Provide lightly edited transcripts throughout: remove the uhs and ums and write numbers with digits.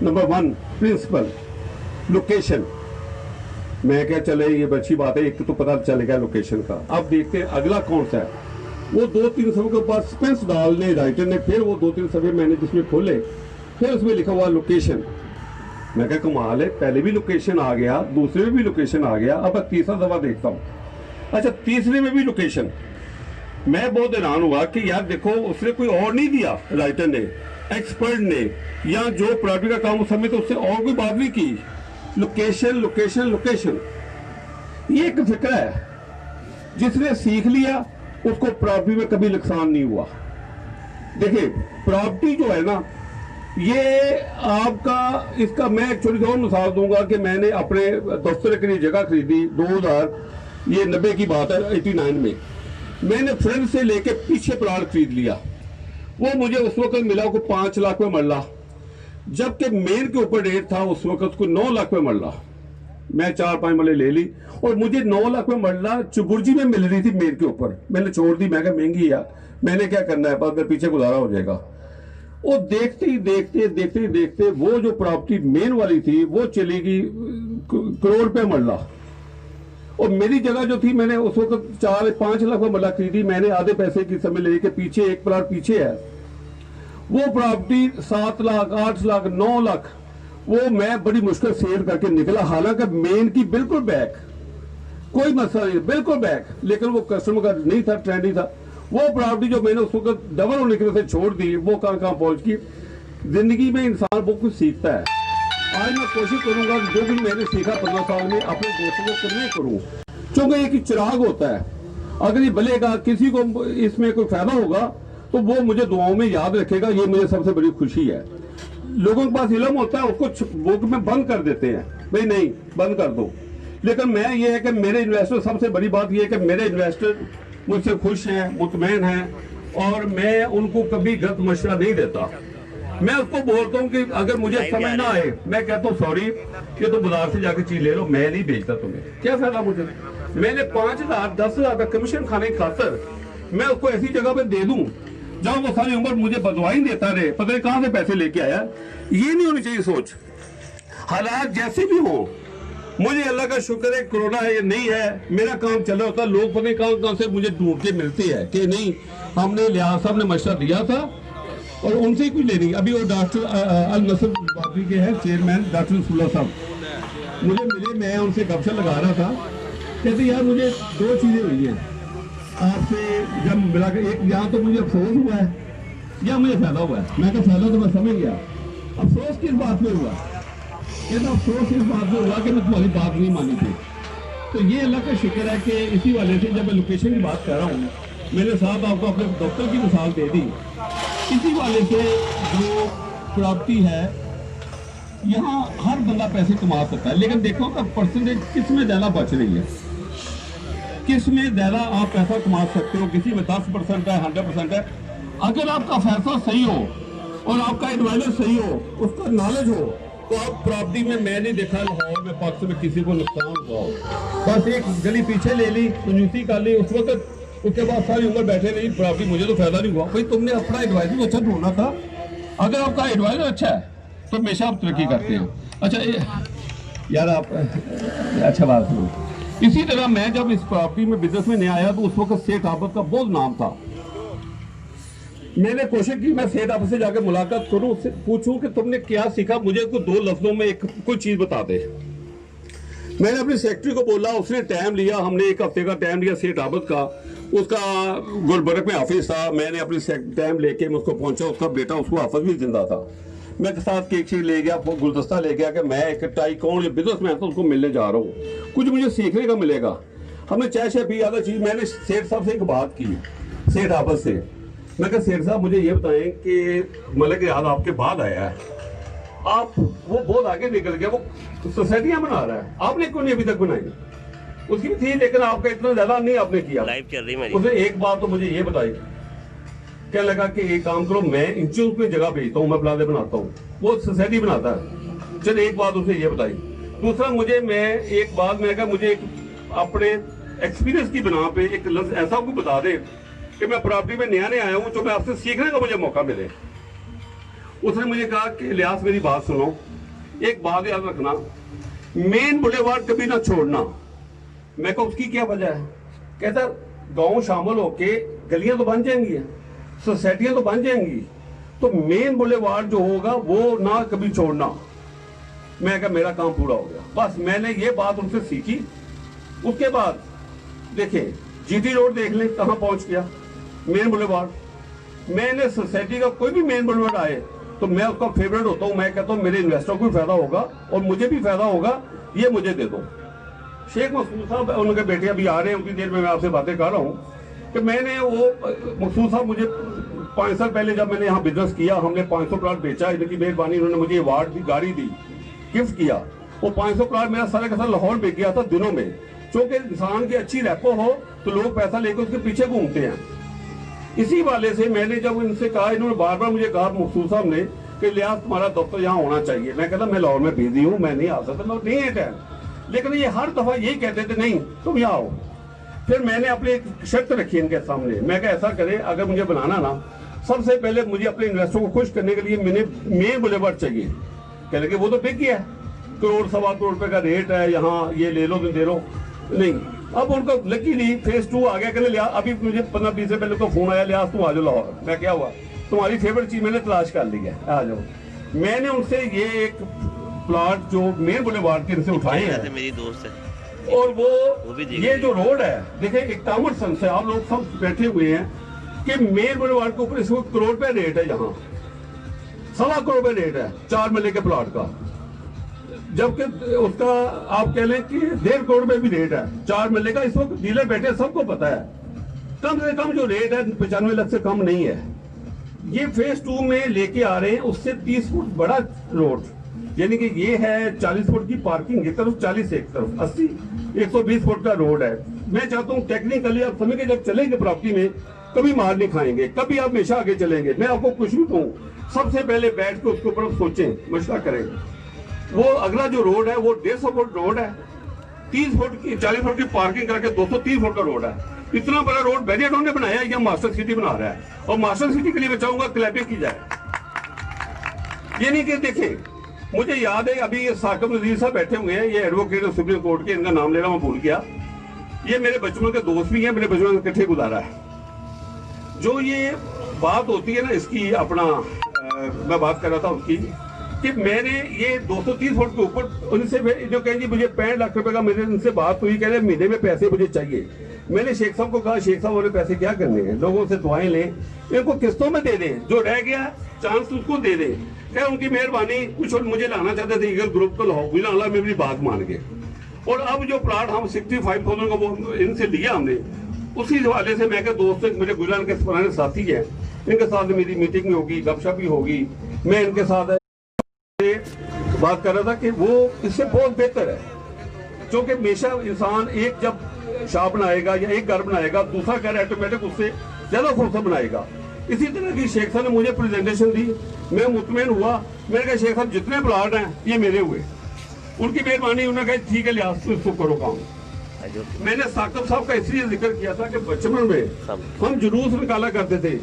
Number 1 principal location. मैं क्या चले ये अच्छी बात है, एक तो पता चलेगा लोकेशन का। अब देखते हैं अगला कौन सा है। वो 2-3 सफ़े के ऊपर स्पेंस डालने राइटर ने, फिर वो 2-3 सफ़े मैंने जिसमें खोले, फिर उसमें लिखा हुआ लोकेशन। मैं क्या कमाल है, पहले भी लोकेशन आ गया, दूसरे में भी लोकेशन आ गया, अब तीसरा दफा देखता हूँ। अच्छा, तीसरे में भी लोकेशन। मैं बहुत हैरान हुआ कि यार देखो, उसने कोई और नहीं दिया राइटर ने, एक्सपर्ट ने, या जो प्रॉपर्टी का काम उस समय, तो उससे और कोई बात नहीं की। लोकेशन लोकेशन लोकेशन, ये एक फिक्र है। जिसने सीख लिया उसको प्रॉपर्टी में कभी नुकसान नहीं हुआ। देखिए, प्रॉपर्टी जो है ना, ये आपका, इसका मैं एक छोटी और मिसाल दूंगा कि मैंने अपने दफ्तर के लिए जगह खरीदी 2090 की बात है, 89 में। मैंने फ्रेंड से लेके पीछे प्लाट खरीद लिया। वो मुझे उस वक्त मिला को 5 लाख में मरला, जबकि मेन के ऊपर रेट था उस वक्त को 9 लाख में मरला। मैं 4-5 मरले ले ली और मुझे 9 लाख में मरला चुबुर्जी में मिल रही थी मेन के ऊपर। मैंने छोड़ दी, मैं कहा महंगी है, मैंने क्या करना है, बाद में पीछे गुजारा हो जाएगा। वो देखते ही देखते वो जो प्रॉपर्टी मेन वाली थी वो चली गई करोड़ पे मरला। और मेरी जगह जो थी, मैंने उस वक्त 4-5 लाख में मरला खरीदी। मैंने आधे पैसे की समय लेके पीछे एक प्लाट पीछे है, वो प्रॉपर्टी 7 लाख 8 लाख 9 लाख, वो मैं बड़ी मुश्किल सेल करके निकला। हालांकि मेन की बिल्कुल बैक, कोई मसला नहीं, बिल्कुल बैक, लेकिन वो कस्टमर का नहीं था, ट्रेंड नहीं था। वो प्रॉपर्टी जो मैंने उस वक्त डबल होने की वजह से छोड़ दी, वो कहां पहुंच गई। जिंदगी में इंसान बहुत कुछ सीखता है। आज मैं कोशिश करूंगा कि जो भी मैंने सीखा 15 साल में अपने दोस्तों को करने करूं, क्योंकि एक चिराग होता है, अगर ये बलेगा, किसी को इसमें कोई फायदा होगा तो वो मुझे दुआओं में याद रखेगा। ये मुझे सबसे बड़ी खुशी है। लोगों के पास इल्म होता है, उसको बुक में बंद कर देते हैं, भाई नहीं बंद कर दो। लेकिन मैं ये है कि मेरे इन्वेस्टर, सबसे बड़ी बात यह है कि मेरे इन्वेस्टर मुझसे खुश हैं, मुतमैन हैं, और मैं उनको कभी गलत मशवरा नहीं देता। मैं उसको बोलता हूँ कि अगर मुझे समझ ना आए, मैं कहता हूँ सॉरी, ये तो बाजार से जाके चीज ले लो, मैं नहीं बेचता तुम्हें, क्या फायदा मुझे। मैंने 5 लाख 10 लाख का कमीशन खाने की खातर मैं उसको ऐसी जगह पे दे दूं जहां वो सारी उम्र मुझे बदवाई देता रहे, पता नहीं कहां से पैसे लेके आया। ये नहीं होनी चाहिए सोच। हालात जैसे भी हो, मुझे अल्लाह का शुक्र है, कोरोना है या नहीं है, मेरा काम चल रहा होता। लोग पता नहीं कहां से मुझे ढूंढ के मिलते हैं कि नहीं, हमने लिहाज साहब ने मशवरा दिया था और उनसे ही कुछ लेनी। अभी वो डॉक्टर अल नसर पार्टी के हैं चेयरमैन, डॉक्टर रसूलुल्लाह साहब मुझे मिले, मैं उनसे गपशप लगा रहा था। कहते यार मुझे 2 चीजें हुई हैं आपसे जब मिला के, एक यहाँ तो मुझे अफसोस हुआ है या मुझे फायदा हुआ है। मैं कहा फायदा तो मैं समझ गया, अफसोस किस बात में हुआ। कहता अफसोस इस बात में हुआ कि मैं तुम्हारी बात नहीं मानी थी। तो ये अल्लाह का शुक्र है कि इसी वाले से, जब मैं लोकेशन की बात कर रहा हूँ, मैंने साहब आपको अपने दफ्तर की मिसाल दे दी, इसी वाले से जो प्रॉपर्टी है, यहाँ हर बंदा पैसे कमा सकता है। लेकिन देखो का परसेंटेज किस में ज्यादा बच रही है, किस में ज्यादा आप पैसा कमा सकते हो। किसी में 10% है, 100% है। अगर आपका फैसला सही हो और आपका एडवाइजर सही हो, उसका नॉलेज हो, तो आप प्रॉपर्टी में, मैं नहीं देखा लाहौर में पक्ष में किसी को नुकसान हुआ हो। बस एक गली पीछे ले ली, कंजूसी कर ली उस वक्त, उसके बाद सारी उम्र बैठे नहीं, प्रॉपर्टी मुझे तो फायदा नहीं हुआ। भाई तुमने अपना एडवाइजर अच्छा ढूंढना था। अगर आपका एडवाइजर अच्छा है तो हमेशा आप तरक्की करते हैं। अच्छा यार आप अच्छा बात सुनो। इसी तरह मैं जब इस प्रॉपर्टी में बिजनेस में नहीं आया तो उस वक्त सेठ आबद का बहुत नाम था। मैंने कोशिश की मैं सेठ आबद से जाकर मुलाकात करूं, उससे पूछूं कि तुमने क्या सीखा, मुझे को 2 लफ्जों में एक कोई चीज बता दे। मैंने अपने सेक्रेटरी को बोला, उसने टाइम लिया, हमने 1 हफ्ते का टाइम लिया सेठ आबद का। उसका गुलबर्ग में ऑफिस था, मैंने अपनी टाइम लेके मैं उसको पहुंचा। उसका बेटा उसको ऑफिस भी जिंदा था। मैं के साथ केक शेक ले गया, गुलदस्ता ले गया कि मैं एक टाइकून या बिजनेसमैन था, उसको मिलने जा रहा हूँ, कुछ मुझे सीखने का मिलेगा। हमने चाय शाय पी, आधा चीज। मैंने सेठ साहब से एक बात की, सेठ आबद से। मैं कहा सेठ साहब मुझे ये बताएं कि मलिक रियाद आपके बाद आया है, आप वो बहुत आगे निकल गया, वो सोसाइटियां बना रहा है, आपने क्यों नहीं अभी तक बनाई। उसकी भी थी लेकिन आपका इतना ज्यादा नहीं आपने किया। लाइव चल रही है। उसने एक बात तो मुझे ये बताई, क्या लगा कि एक काम करो, मैं इंचों पे जगह भेजता हूँ, मैं प्लाजे बनाता हूँ, वो सोसाइटी बनाता है। चल एक बात उसे ये बताई। दूसरा मुझे, मैं एक बात मैं कहा मुझे अपने एक्सपीरियंस की बिना पे एक लफ्ज ऐसा को बता दे कि मैं प्रॉपर्टी में नया आया हूँ, तो मैं आपसे सीखने का मुझे मौका मिले। उसने मुझे कहा कि लिहाज मेरी बात सुनो, एक बात याद रखना, मेन बुलेवार्ड कभी ना छोड़ना। मैं कहूँ उसकी क्या वजह है? कहता गांव शामिल होके गलियां तो बन जाएंगी, सोसाइटियां तो बन जाएंगी, तो मेन बुलेवार्ड जो होगा वो ना कभी छोड़ना। मैं कहा मेरा काम पूरा हो गया। बस मैंने ये बात उनसे सीखी। उसके बाद देखें जीटी रोड देख लें कहां पहुंच गया, मेन बुलेवार्ड। मैंने सोसाइटी का कोई भी मेन बुलेवार्ड आए तो मैं उसका फेवरेट होता हूं। मैं कहता हूं मेरे इन्वेस्टर को भी फायदा होगा और मुझे भी फायदा होगा, ये मुझे दे दो। शेख मकसूद साहब उनके बेटे अभी आ रहे हैं, उतनी देर में मैं आपसे बातें कर रहा हूँ कि मैंने वो मकसूद साहब मुझे 5 साल पहले जब मैंने यहाँ बिजनेस किया, हमने 500 प्लाट बेचा, इनकी मेहरबानी, उन्होंने मुझे अवार्ड दी, गाड़ी दी, गिफ्ट किया। वो 500 प्लाट मेरा सारा का सारा लाहौर बिक गया था दिनों में। क्योंकि इंसान की अच्छी रैपो हो तो लोग पैसा लेकर उसके पीछे घूमते हैं। इसी वाले से मैंने जब इनसे कहा, इन्होंने बार बार मुझे कहा मकसूद साहब ने कि लिहाज तुम्हारा दफ्तर यहाँ होना चाहिए। मैं कहता मैं लाहौर में बिजी हूँ, मैं नहीं आ सकता, मैं नहीं है टाइम। लेकिन ये हर दफा यही कहते थे नहीं तुम यहाँ आओ। फिर मैंने अपनी एक शर्त रखी इनके सामने, मैं कहा ऐसा करें अगर मुझे बनाना ना, सबसे पहले मुझे अपने इन्वेस्टर को खुश करने के लिए मैंने मेन बुलेवार्ड चाहिए। कह लगे वो तो बिक गया है, करोड़ सवा करोड़ रुपए का रेट है, यहाँ ये ले लो तो दे लो। नहीं, अब उनका लकीली फेज 2 आ गया। कहने लिया अभी मुझे 15-20 दिन पहले तो फोन आया, लिया तुम आ जाओ लाहौर। मैं क्या हुआ, तुम्हारी फेवरेट चीज मैंने तलाश कर ली है, आ जाओ। मैंने उनसे ये एक प्लाट जो मेन बुलेवार्ड के इनसे उठाए हैं, मेरी दोस्त है, और वो भी ये जो रोड है देखिए, एक टावर सन से आप लोग सब बैठे हुए हैं कि मेन बुलेवार्ड के ऊपर इस वक्त करोड़ रुपए रेट है, यहाँ 1.25 करोड़ रुपए रेट है 4 मरले के प्लाट का, जबकि उसका आप कह लें कि 1.5 करोड़ रुपए भी रेट है 4 मरले का। इस वक्त डीलर बैठे सबको पता है, कम से कम जो रेट है 95 लाख से कम नहीं है। ये फेज 2 में लेके आ रहे हैं, उससे 30 फुट बड़ा रोड, यानी कि ये है 40 फुट की पार्किंग एक तरफ, 40 एक तरफ, 80 120 फुट का रोड है। मैं चाहता हूँ टेक्निकली आप समझ के जब चलेंगे प्रॉपर्टी में कभी मार नहीं खाएंगे, कभी आप हमेशा आगे चलेंगे। मैं आपको कुछ भी कहूँ, सबसे पहले बैठ के उसके ऊपर सोचें, मशवरा करें। वो अगला जो रोड है वो 150 फुट रोड है, 30 फुट की 40 फुट की पार्किंग करके 230 फुट का रोड है। इतना बड़ा रोड बैरियडों ने बनाया या मास्टर सिटी बना रहा है, और मास्टर सिटी के लिए मैं चाहूंगा क्लैपिंग की जाए। ये नहीं कि देखें, मुझे याद है अभी ये साकिब नजीर साहब बैठे हुए हैं, ये एडवोकेट है सुप्रीम कोर्ट के, इनका नाम ले रहा मैं भूल गया। ये मेरे बचपन के दोस्त भी हैं, मेरे बचपन में इकट्ठे गुजारा है। जो ये बात होती है ना इसकी, अपना मैं बात कर रहा था उनकी कि मैंने ये 230 फुट के ऊपर उनसे जो कहेंगे मुझे 65 लाख रुपए का, मेरे उनसे बात हुई, कह रहे महीने में पैसे मुझे चाहिए। मैंने शेख साहब को कहा, शेख साहब वाले पैसे क्या करने हैं, लोगों से दुआएं लें, इनको किस्तों में दे दें, जो रह गया चांस उसको दे दें। क्या उनकी मेहरबानी, कुछ और मुझे लाना चाहते थे ईगल ग्रुप को, लाहौर में मेरी बात मान के। और अब जो प्लाट हम 65,000 का वो इनसे लिया हमने, उसी हवाले से मैं दोस्त मेरे गुजरान के पुराने साथी हैं, इनके साथ मेरी मीटिंग भी होगी, गपशप भी होगी। मैं इनके साथ बात कर रहा था कि वो इससे बहुत बेहतर है, क्योंकि हमेशा इंसान एक जब शॉप बनाएगा या एक घर बनाएगा, दूसरा घर ऑटोमेटिक उससे ज्यादा फुर्सत बनाएगा। इसी तरह की शेख साहब ने मुझे प्रेजेंटेशन दी, मैं मुतमईन हुआ। मैंने कहा शेख साहब जितने प्लाट हैं ये मेरे हुए, उनकी मेहरबानी। उन्होंने कहा ठीक है लिहाज तो इसको करो काम। मैंने साकिब साहब का इसलिए जिक्र किया था कि बचपन में हम जुलूस निकाला करते थे,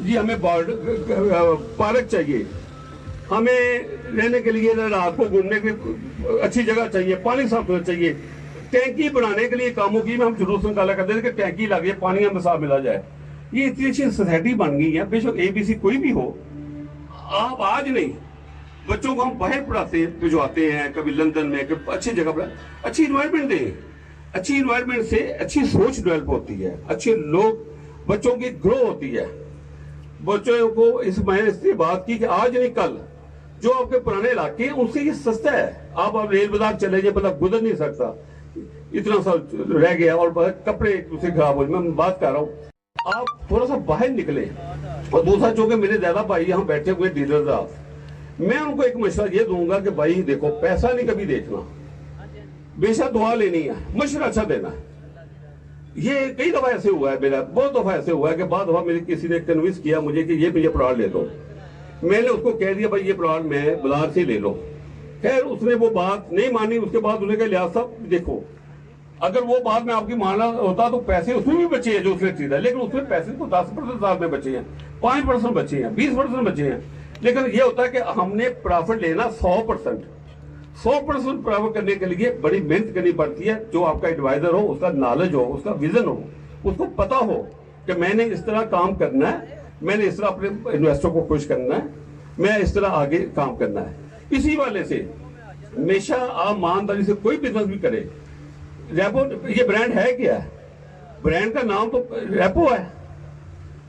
जी हमें पार्क चाहिए, हमें रहने के लिए, रात को घूमने की अच्छी जगह चाहिए, पानी साफ होना चाहिए। टैंकी बनाने के लिए कामों की में हम जुलूस निकाला करते थे कि टैंकी लगे, पानी हमें साफ मिला जाए। ये इतनी अच्छी सोसाइटी बन गई है, बेशक ABC कोई भी हो। आप आज नहीं, बच्चों को हम बाहर पढ़ाते भिजवाते हैं, कभी लंदन में, कभी अच्छी जगह पर, अच्छी इन्वायरमेंट दें। अच्छी इन्वायरमेंट से अच्छी सोच डेवलप होती है, अच्छे लोग, बच्चों की ग्रो होती है। बच्चों को इस मैंने इसलिए बात की कि आज नहीं कल जो आपके पुराने इलाके हैं उससे ये सस्ता है। आप रेल बाजार चले जाए, मतलब गुजर नहीं सकता, इतना सा रह गया, और कपड़े उसे खराब हो। मैं बात कर रहा हूँ, आप थोड़ा सा बाहर निकले। और दूसरा, चूंकि मेरे ज्यादा भाई यहाँ बैठे हुए डीलर साहब, मैं उनको एक मशवरा ये दूंगा कि भाई देखो, पैसा नहीं कभी देखना, बेशक दुआ लेनी है, मशवरा अच्छा देना है। ये कई दफा ऐसे हुआ है, मेरा बहुत दफा ऐसे हुआ है कि बाद दफा मेरे किसी ने कन्विंस किया मुझे कि ये मुझे प्लाट ले दो। मैंने उसको कह दिया भाई ये प्लाट मैं बाजार से ले लो। खैर उसने वो बात नहीं मानी। उसके बाद उसने कहा लिहाज साहब देखो, अगर वो बात में आपकी मानना होता तो पैसे उसमें भी बचे हैं जो उसने खरीदा, लेकिन उसमें पैसे तो 10% साथ में बचे हैं, 5% बचे हैं, 20% बचे हैं। लेकिन ये होता है कि हमने प्रॉफिट लेना 100%। 100% प्राप्त करने के लिए बड़ी मेहनत करनी पड़ती है। जो आपका एडवाइजर हो, उसका नॉलेज हो, उसका विजन हो, उसको पता हो कि मैंने इस तरह काम करना है, मैंने इस तरह अपने इन्वेस्टर को खुश करना है, मैं इस तरह आगे काम करना है। इसी वाले से हमेशा आप ईमानदारी से कोई बिजनेस भी करे। रेपो ये ब्रांड है क्या? ब्रांड का नाम तो रेपो है,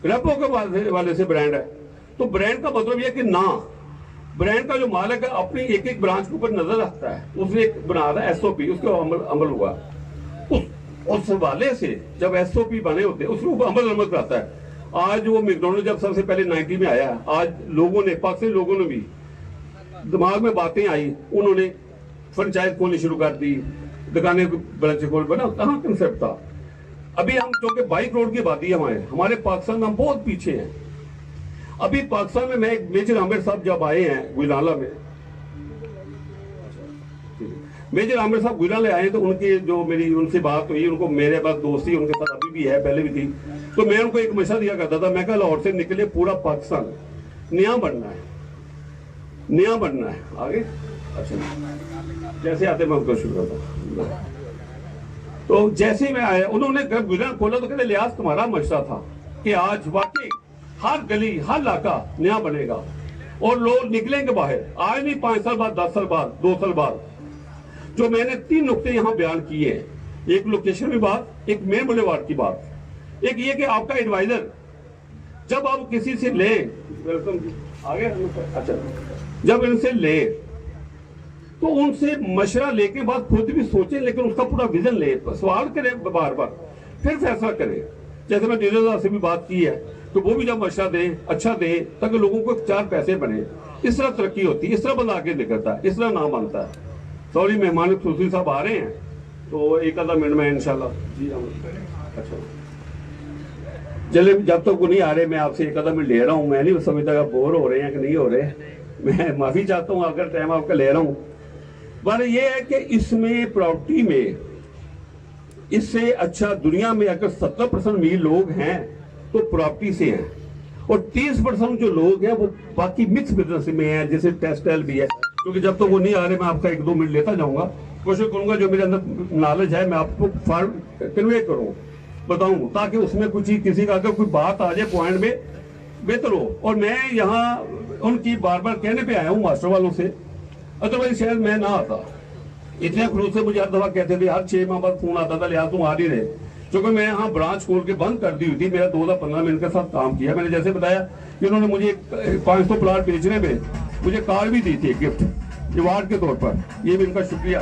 रेपो के वाले से ब्रांड है। तो ब्रांड का मतलब यह कि ना, ब्रांड का जो मालिक है अपनी एक एक ब्रांच के ऊपर नजर रखता है। उसने एक बना था एसओपी, उसके अमल हुआ। उस हवाले से जब एसओपी बने होते उसके ऊपर अमल कराता है। आज वो मैकडॉनल्ड जब सबसे पहले 90 में आया, आज लोगों ने, पाकिस्तानी लोगों ने भी दिमाग में बातें आई, उन्होंने फ्रेंचाइज खोलनी शुरू कर दी, दुकानें ब्रांच खोल बना। कहाँ कंसेप्ट था? अभी हम क्योंकि 22 करोड़ की आबादी है हमारे पाकिस्तान में, हम बहुत पीछे हैं। अभी पाकिस्तान में मैं मेजर आमिर साहब जब आए हैं गुजराला में, मेजर आमिर साहब गुजराले आए तो उनके जो मेरी उनसे बात हुई, उनको मेरे पास दोस्ती उनके साथ अभी भी है, पहले भी थी। तो मैं उनको एक मशवरा दिया करता था, मैं कहा लाहौर से निकले पूरा पाकिस्तान नया बनना है, नया बनना है आगे। अच्छा, जैसे आते मैं उनको शुरू करता। तो जैसे मैं आया, उन्होंने घर गुजरात खोला तो कहते लिहाज तुम्हारा मशवरा था कि आज वाकई हर गली हर इलाका नया बनेगा और लोग निकलेंगे बाहर। आज नहीं, 5 साल बाद, 10 साल बाद, 2 साल बाद। जो मैंने 3 नुक्ते यहाँ बयान किए हैं, एक लोकेशन की बात, एक मेन बुलेवार्ड की बात, एक ये कि आपका एडवाइजर जब आप किसी से ले, आगे अच्छा, जब इनसे ले तो उनसे मशवरा लेके बाद खुद भी सोचे, लेकिन उसका पूरा विजन ले, सवाल करे बार बार, फिर फैसला करे। जैसे मैं डीलर से भी बात की है, तो वो भी जब मशवरा दे, अच्छा दे, ताकि लोगों को 4 पैसे बने। इस तरह तरक्की होती है, इस तरह बंदा आगे निकलता है, इस तरह नाम बनता है। सॉरी, मेहमान खुशी साहब आ रहे हैं, तो एक आधा मिनट में इंशाल्लाह जी। अच्छा चले, जब तक वो नहीं आ रहे मैं आपसे एक आधा मिनट ले रहा हूँ। मैं नहीं समझता आप बोर हो रहे हैं कि नहीं हो रहे, मैं माफी चाहता हूँ अगर टाइम आपका ले रहा हूँ। पर यह है कि इसमें प्रॉपर्टी में इससे अच्छा दुनिया में अगर 70% अमीर लोग हैं तो प्रॉपर्टी से हैं, और 30% जो लोग हैं वो बाकी मिक्स बिजनेस में हैं, जैसे टेक्सटाइल भी है। क्योंकि जब तक तो वो नहीं आ रहे मैं आपका 1-2 मिनट लेता जाऊंगा, कोशिश करूंगा जो मेरे अंदर नॉलेज है मैं आपको कन्वे करूं, बताऊं, ताकि उसमें कुछ ही किसी का अगर कोई बात आ जाए पॉइंट में बेहतर हो। और मैं यहाँ उनकी बार बार कहने पे आया हूँ मास्टर वालों से, अदरवाइज शायद मैं ना आता। इतने खलूस से मुझे हर दफा कहते थे, हर 6 माह बाद फोन आता था, लिहाज तुम आ नहीं रहे। क्योंकि मैं यहाँ ब्रांच खोल के बंद कर दी हुई थी। मेरा 2015 में इनके साथ काम किया। मैंने जैसे बताया कि उन्होंने मुझे 500 प्लाट बेचने में मुझे कार भी दी थी गिफ्ट रिवार्ड के तौर पर, ये भी इनका शुक्रिया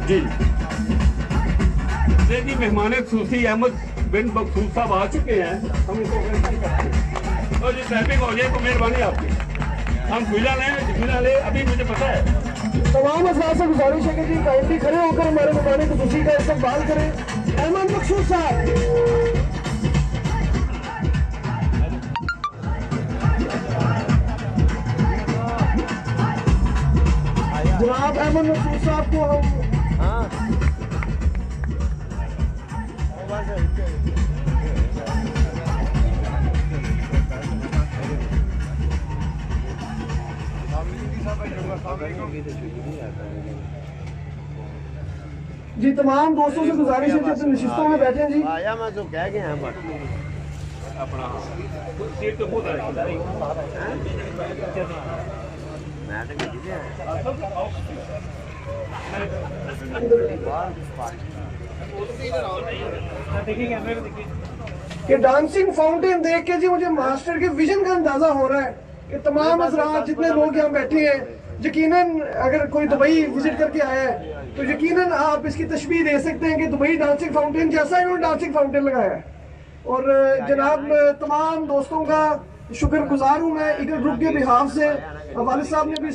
जी। जी मेहमान खुसूसी अहमद बिन बखसूस साहब आ चुके हैं, हम उनको तो जी ट्रैफिक हो जाए तो मेहरबानी आपकी, हम खुला ले अभी मुझे पता है। तमाम अफराद से गुजारिश है कि जी काइंडली खड़े होकर हमारे मेहमान खुसूसी का इस्तकबाल करें। अहमद बखसूस साहब, जनाब अहमद बखसूस साहब को हम जी तमाम दोस्तों से गुजारिश है कि अपनी नशिस्तों में बैठे जी। आया मैं जो कह गया हैं अपना सीट तो बहुत कि डांसिंग फाउंटेन देख के जी मुझे मास्टर के विजन का अंदाजा हो रहा है कि तमाम अफराद जितने लोग यहाँ बैठे हैं, यकीनन अगर कोई दुबई विजिट करके आया है तो यकीनन आप इसकी तशबीह दे सकते हैं कि दुबई डांसिंग फाउंटेन जैसा इन्होंने डांसिंग फाउंटेन लगाया है। और जनाब तमाम दोस्तों का शुक्रगुजार हूँ मैं ईगल ग्रुप के बिहाफ से। वालिद साहब ने भी